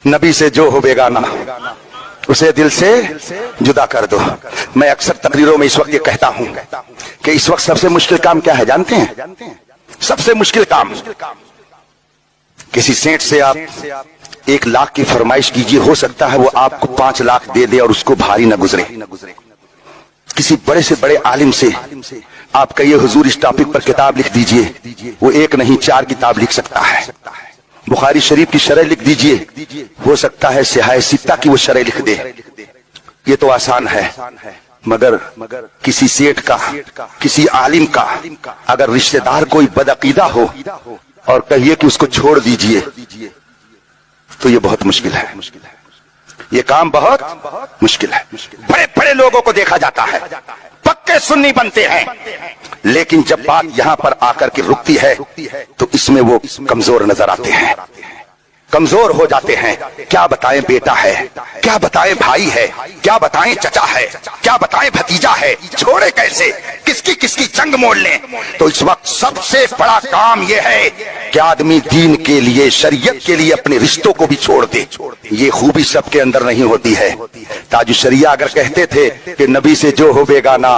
نبی سے جو ہو بیگانہ اسے دل سے جدا کر دو۔ میں اکثر تقریروں میں اس وقت یہ کہتا ہوں کہ اس وقت سب سے مشکل کام کیا ہے جانتے ہیں؟ سب سے مشکل کام، کسی سینٹ سے آپ 1 لاکھ کی فرمائش کیجئے، ہو سکتا ہے وہ آپ کو 5 لاکھ دے دے اور اس کو بھاری نہ گزرے۔ کسی بڑے سے بڑے عالم سے آپ کہیے حضور اس ٹاپک پر کتاب لکھ دیجئے، وہ 1 نہیں 4 کتاب لکھ سکتا ہے۔ بخاری شریف کی شرح لکھ دیجئے، ہو سکتا ہے سیاہ ستہ کی وہ شرح لکھ دے۔ یہ تو آسان ہے، مگر کسی سیٹ کا، کسی عالم کا اگر رشتہ دار کوئی بدعقیدہ ہو اور کہیے کہ اس کو چھوڑ دیجئے تو یہ بہت مشکل ہے، یہ کام بہت مشکل ہے۔ بڑے بڑے لوگوں کو دیکھا جاتا ہے پکے سنی بنتے ہیں، لیکن جب بات یہاں پر آ کر کے رکتی ہے تو اس میں وہ کمزور نظر آتے ہیں، کمزور ہو جاتے ہیں۔ کیا بتائیں بیٹا ہے، کیا بتائیں بھائی ہے، کیا بتائیں چچا ہے، کیا بتائیں بھتیجا ہے، چھوڑے کیسے، کس کی جنگ موڑ لیں۔ تو اس وقت سب سے بڑا کام یہ ہے کہ آدمی دین کے لیے، شریعت کے لیے اپنے رشتوں کو بھی چھوڑ دے۔ یہ خوبی سب کے اندر نہیں ہوتی ہے۔ تاج الشریعہ اگر کہتے تھے کہ نبی سے جو ہو بیگانہ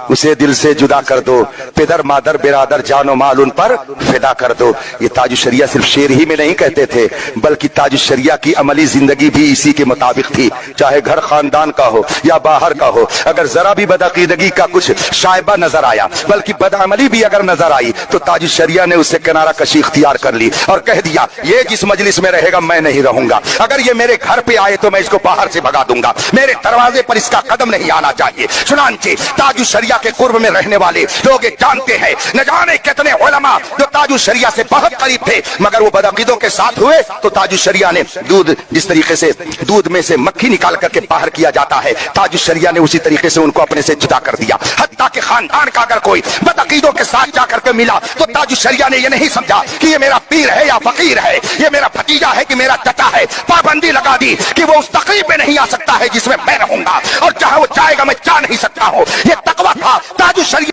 اسے دل سے جدا کر دو، پدر مادر برادر جان و مال ان پر فدا کر دو، یہ تاج الشریعہ صرف شعر ہی میں نہیں کہتے تھے، بلکہ تاج الشریعہ کی عملی زندگی بھی اسی کے مطابق تھی۔ چاہے گھر خاندان کا ہو یا باہر کا ہو، اگر ذرا بھی بدعقیدگی کا کچھ شائبہ نظر آیا، بلکہ بدعملی بھی اگر نظر آئی، تو تاج الشریعہ نے اس سے کنارہ کشی اختیار کر لی اور کہہ دیا یہ جس مجلس میں رہے گا میں نہیں رہوں گا، اگر یہ میرے گھر پہ آئے تو میں اس کو باہر سے بھگا دوں گا، میرے دروازے پر اس کا قدم نہیں آنا چاہیے۔ چنانچہ تاج الشریعہ کے قرب میں رہنے والے لوگ جانتے ہیں، نہ جانے کتنے علماء جو تاج الشریعہ سے بہت قریب تھے، مگر وہ بدعقیدوں کے ساتھ ہوئے تو تاج الشریعہ نے دودھ، جس طریقے سے دودھ میں سے مکھی نکال کر کے باہر کیا جاتا ہے، تاج الشریعہ نے اسی طریقے سے ان کو اپنے سے جدا کر دیا۔ حتیٰ کہ خاندان کا اگر کوئی بدعقیدوں کے ساتھ جا کر کے ملا تو تاج الشریعہ نے یہ نہیں سمجھا کہ یہ میرا پیر ہے یا فقیر ہے، یہ میرا بھتیجا ہے کہ میرا چچا ہے، پابندی لگا دی کہ وہ اس تقریب میں نہیں آ سکتا ہے جس میں میں رہوں گا، اور جہاں وہ جائے گا میں جا نہیں سکتا ہوں۔ یہ تقویٰ تھا تاج الشریعہ